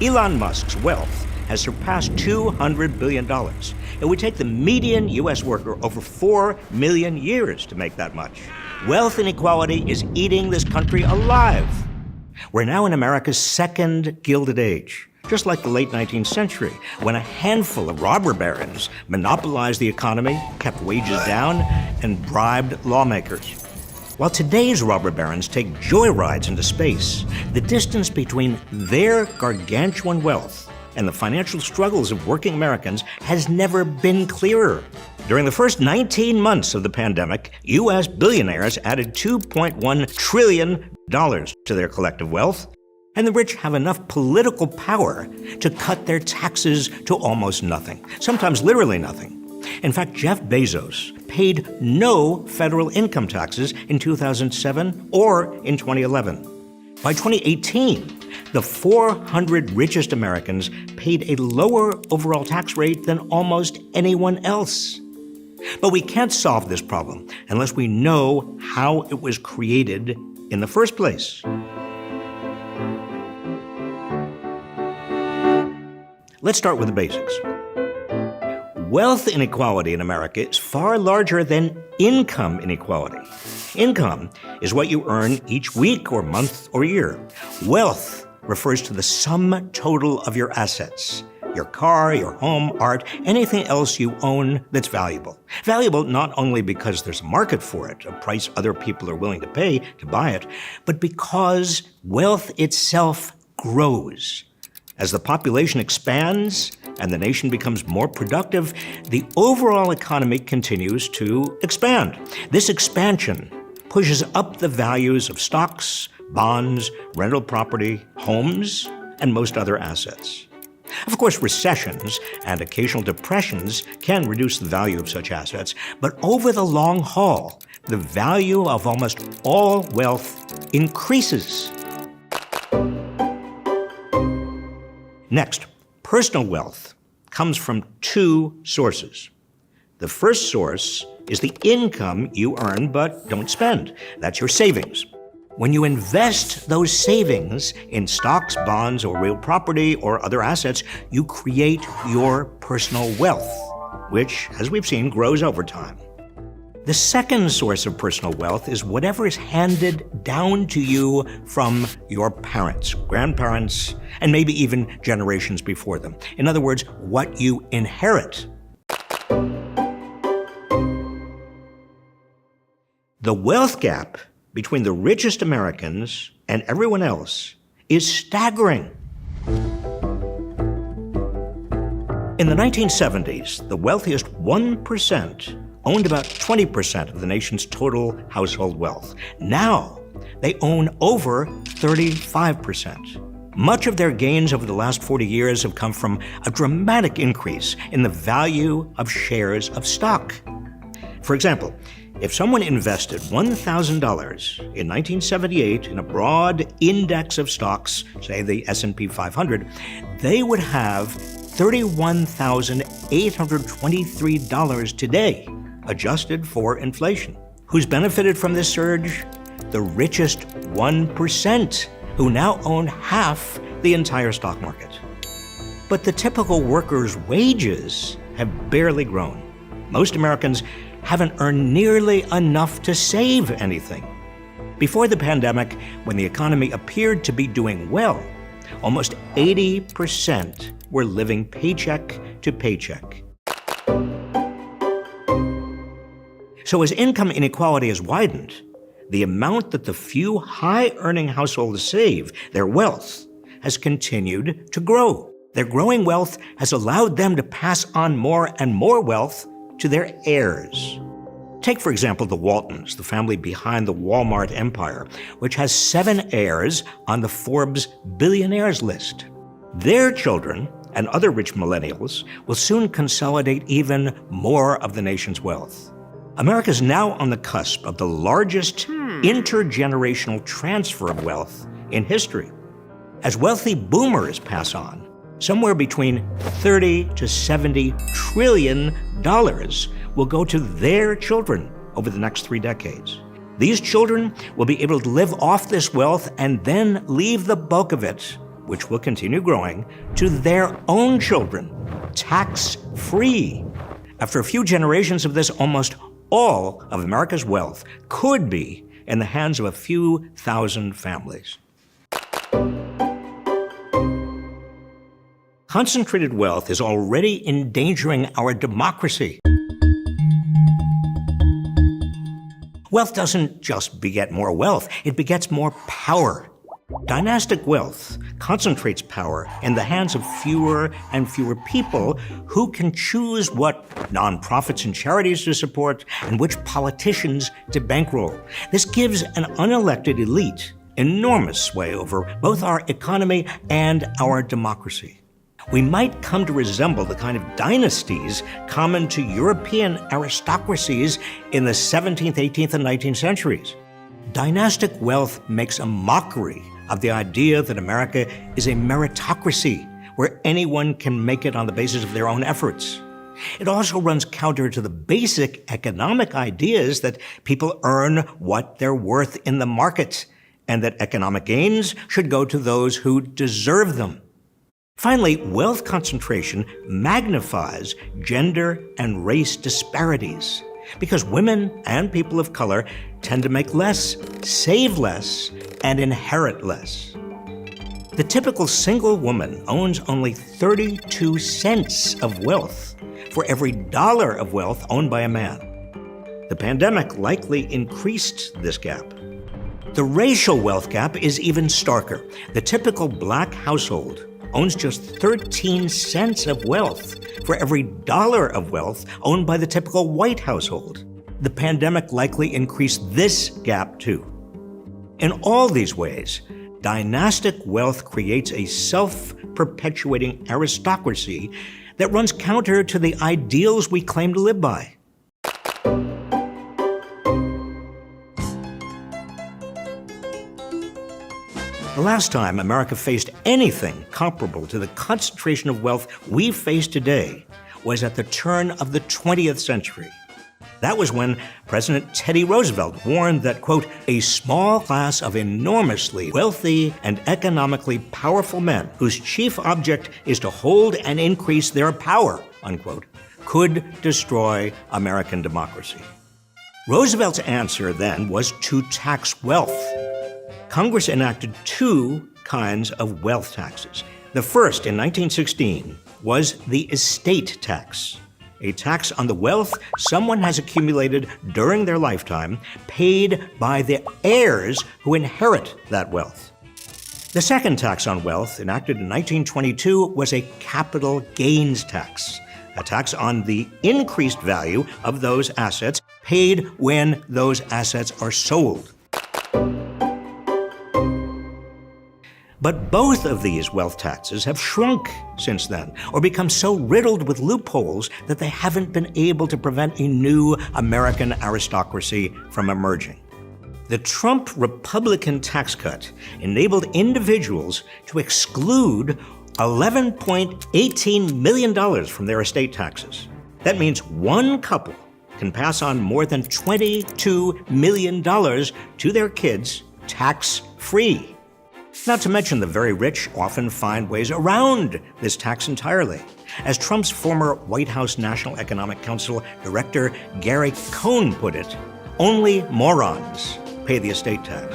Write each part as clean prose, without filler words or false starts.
Elon Musk's wealth has surpassed $200 billion. It would take the median U.S. worker over 4 million years to make that much. Wealth inequality is eating this country alive. We're now in America's second Gilded Age, just like the late 19th century, when a handful of robber barons monopolized the economy, kept wages down, and bribed lawmakers. While today's robber barons take joyrides into space, the distance between their gargantuan wealth and the financial struggles of working Americans has never been clearer. During the first 19 months of the pandemic, U.S. billionaires added $2.1 trillion to their collective wealth, and the rich have enough political power to cut their taxes to almost nothing, sometimes literally nothing. In fact, Jeff Bezos paid no federal income taxes in 2007 or in 2011. By 2018, the 400 richest Americans paid a lower overall tax rate than almost anyone else. But we can't solve this problem unless we know how it was created in the first place. Let's start with the basics. Wealth inequality in America is far larger than income inequality. Income is what you earn each week or month or year. Wealth refers to the sum total of your assets. Your car, your home, art, anything else you own that's valuable. Valuable not only because there's a market for it, a price other people are willing to pay to buy it, but because wealth itself grows. As the population expands and the nation becomes more productive, the overall economy continues to expand. This expansion pushes up the values of stocks, bonds, rental property, homes, and most other assets. Of course, recessions and occasional depressions can reduce the value of such assets, but over the long haul, the value of almost all wealth increases. Next, personal wealth comes from two sources. The first source is the income you earn but don't spend. That's your savings. When you invest those savings in stocks, bonds, or real property or other assets, you create your personal wealth, which, as we've seen, grows over time. The second source of personal wealth is whatever is handed down to you from your parents, grandparents, and maybe even generations before them. In other words, what you inherit. The wealth gap between the richest Americans and everyone else is staggering. In the 1970s, the wealthiest 1% owned about 20% of the nation's total household wealth. Now, they own over 35%. Much of their gains over the last 40 years have come from a dramatic increase in the value of shares of stock. For example, if someone invested $1,000 in 1978 in a broad index of stocks, say the S&P 500, they would have $31,823 today, adjusted for inflation. Who's benefited from this surge? The richest 1%, who now own half the entire stock market. But the typical worker's wages have barely grown. Most Americans haven't earned nearly enough to save anything. Before the pandemic, when the economy appeared to be doing well, almost 80% were living paycheck to paycheck. So as income inequality has widened, the amount that the few high-earning households save, their wealth, has continued to grow. Their growing wealth has allowed them to pass on more and more wealth to their heirs. Take, for example, the Waltons, the family behind the Walmart empire, which has 7 heirs on the Forbes billionaires list. Their children and other rich millennials will soon consolidate even more of the nation's wealth. America is now on the cusp of the largest intergenerational transfer of wealth in history. As wealthy boomers pass on, somewhere between $30 to $70 trillion will go to their children over the next 3 decades. These children will be able to live off this wealth and then leave the bulk of it which will continue growing, to their own children, tax-free. After a few generations of this, almost all of America's wealth could be in the hands of a few thousand families. Concentrated wealth is already endangering our democracy. Wealth doesn't just beget more wealth, it begets more power. Dynastic wealth concentrates power in the hands of fewer and fewer people who can choose what nonprofits and charities to support and which politicians to bankroll. This gives an unelected elite enormous sway over both our economy and our democracy. We might come to resemble the kind of dynasties common to European aristocracies in the 17th, 18th, and 19th centuries. Dynastic wealth makes a mockery of the idea that America is a meritocracy where anyone can make it on the basis of their own efforts. It also runs counter to the basic economic ideas that people earn what they're worth in the market and that economic gains should go to those who deserve them. Finally, wealth concentration magnifies gender and race disparities because women and people of color tend to make less, save less, and inherit less. The typical single woman owns only 32 cents of wealth for every dollar of wealth owned by a man. The pandemic likely increased this gap. The racial wealth gap is even starker. The typical black household owns just 13 cents of wealth for every dollar of wealth owned by the typical white household. The pandemic likely increased this gap too. In all these ways, dynastic wealth creates a self-perpetuating aristocracy that runs counter to the ideals we claim to live by. The last time America faced anything comparable to the concentration of wealth we face today was at the turn of the 20th century. That was when President Teddy Roosevelt warned that, quote, a small class of enormously wealthy and economically powerful men whose chief object is to hold and increase their power, unquote, could destroy American democracy. Roosevelt's answer then was to tax wealth. Congress enacted two kinds of wealth taxes. The first, in 1916, was the estate tax, a tax on the wealth someone has accumulated during their lifetime, paid by the heirs who inherit that wealth. The second tax on wealth, enacted in 1922, was a capital gains tax, a tax on the increased value of those assets paid when those assets are sold. But both of these wealth taxes have shrunk since then, or become so riddled with loopholes that they haven't been able to prevent a new American aristocracy from emerging. The Trump Republican tax cut enabled individuals to exclude $11.18 million from their estate taxes. That means one couple can pass on more than $22 million to their kids tax-free. Not to mention the very rich often find ways around this tax entirely. As Trump's former White House National Economic Council Director Gary Cohn put it, only morons pay the estate tax.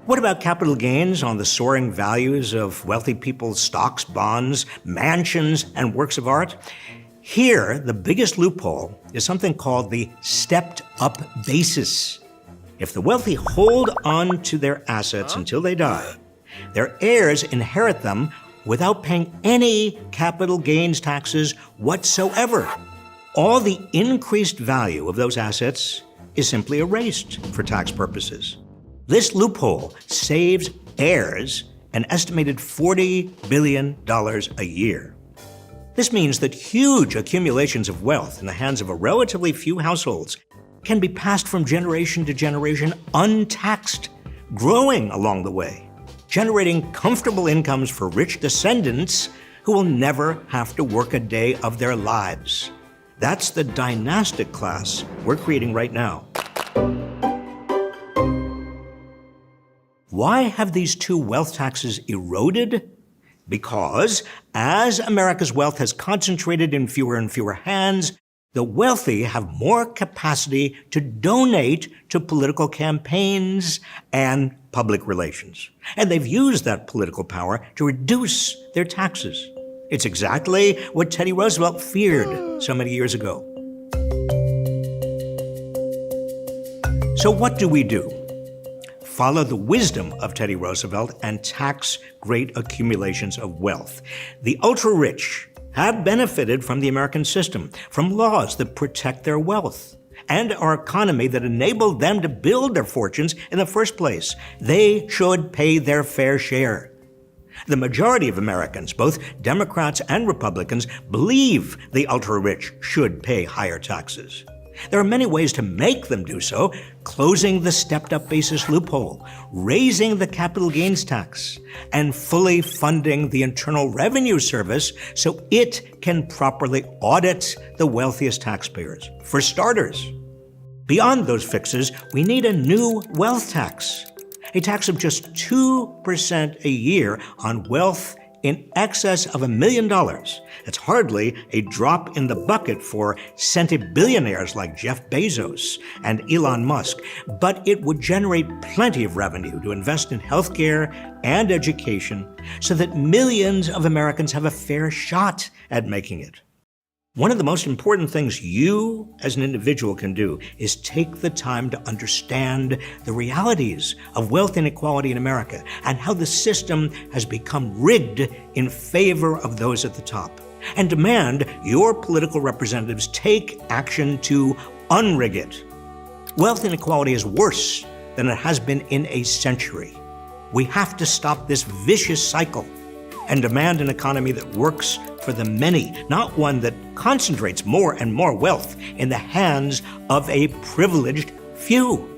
What about capital gains on the soaring values of wealthy people's stocks, bonds, mansions, and works of art? Here, the biggest loophole is something called the stepped-up basis. If the wealthy hold on to their assets until they die, their heirs inherit them without paying any capital gains taxes whatsoever. All the increased value of those assets is simply erased for tax purposes. This loophole saves heirs an estimated $40 billion a year. This means that huge accumulations of wealth in the hands of a relatively few households can be passed from generation to generation untaxed, growing along the way, generating comfortable incomes for rich descendants who will never have to work a day of their lives. That's the dynastic class we're creating right now. Why have these two wealth taxes eroded? Because as America's wealth has concentrated in fewer and fewer hands, the wealthy have more capacity to donate to political campaigns and public relations. And they've used that political power to reduce their taxes. It's exactly what Teddy Roosevelt feared so many years ago. So what do? Follow the wisdom of Teddy Roosevelt and tax great accumulations of wealth. The ultra-rich have benefited from the American system, from laws that protect their wealth, and our economy that enabled them to build their fortunes in the first place. They should pay their fair share. The majority of Americans, both Democrats and Republicans, believe the ultra-rich should pay higher taxes. There are many ways to make them do so: closing the stepped-up basis loophole, raising the capital gains tax, and fully funding the Internal Revenue Service so it can properly audit the wealthiest taxpayers. For starters, beyond those fixes, we need a new wealth tax, a tax of just 2% a year on wealth in excess of $1 million. It's hardly a drop in the bucket for centibillionaires like Jeff Bezos and Elon Musk, but it would generate plenty of revenue to invest in healthcare and education so that millions of Americans have a fair shot at making it. One of the most important things you as an individual can do is take the time to understand the realities of wealth inequality in America and how the system has become rigged in favor of those at the top. And demand your political representatives take action to unrig it. Wealth inequality is worse than it has been in a century. We have to stop this vicious cycle and demand an economy that works for the many, not one that concentrates more and more wealth in the hands of a privileged few.